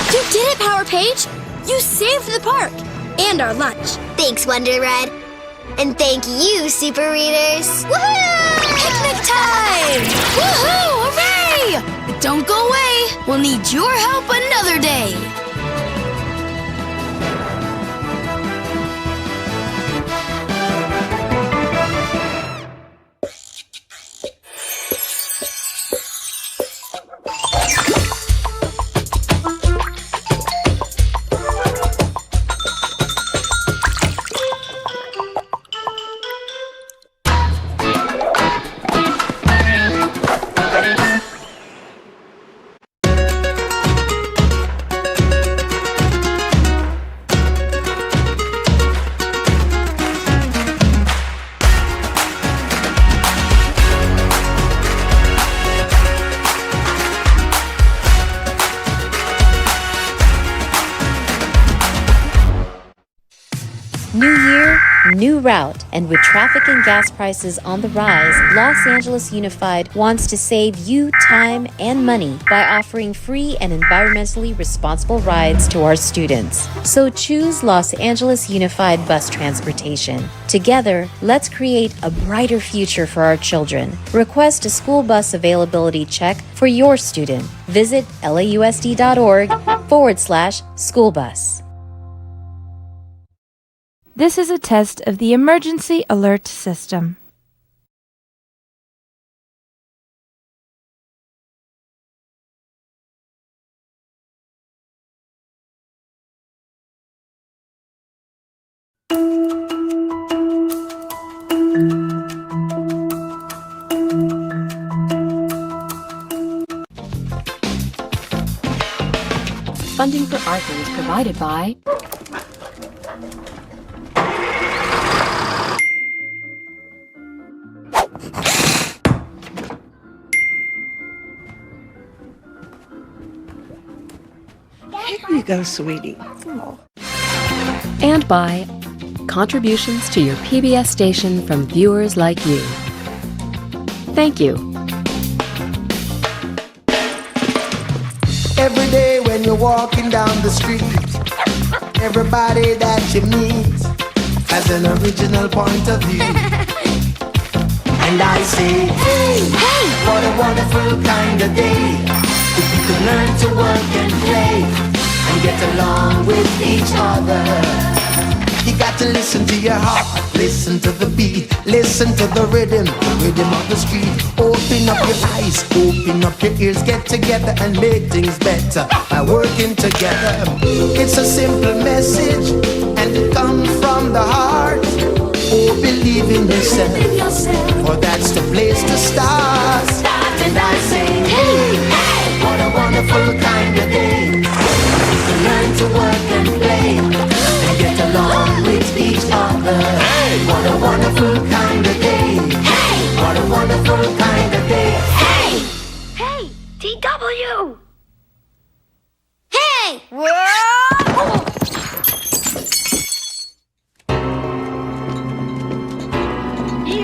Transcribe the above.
You did it, Power Page! You saved the park! And our lunch. Thanks, Wonder Red. And thank you, Super Readers. Woohoo! Picnic time! Woohoo! Hooray! But don't go away. We'll need your help another day. New year, new route, and with traffic and gas prices on the rise, Los Angeles Unified wants to save you time and money by offering free and environmentally responsible rides to our students. So choose Los Angeles Unified Bus Transportation. Together, let's create a brighter future for our children. Request a school bus availability check for your student. Visit lausd.org/schoolbus. This is a test of the emergency alert system. Funding for Arthur is provided by Here you go, sweetie. Oh. and by contributions to your PBS station from viewers like you. Thank you. Every day when you're walking down the street, everybody that you meet has an original point of view. And I say, hey, what a wonderful kind of day. If you can learn to work and play and get along with each other. You got to listen to your heart, listen to the beat, listen to the rhythm of the street. Open up your eyes, open up your ears, get together and make things better by working together. It's a simple message and it comes from the heart. Oh, believe in yourself, for that's the place to start. And I say, hey, what a wonderful kind of day. To learn to work and play and get along with each other. Hey! What a wonderful kind of day. Hey! What a wonderful kind of day. Hey! Hey! TW! Hey! Whoa!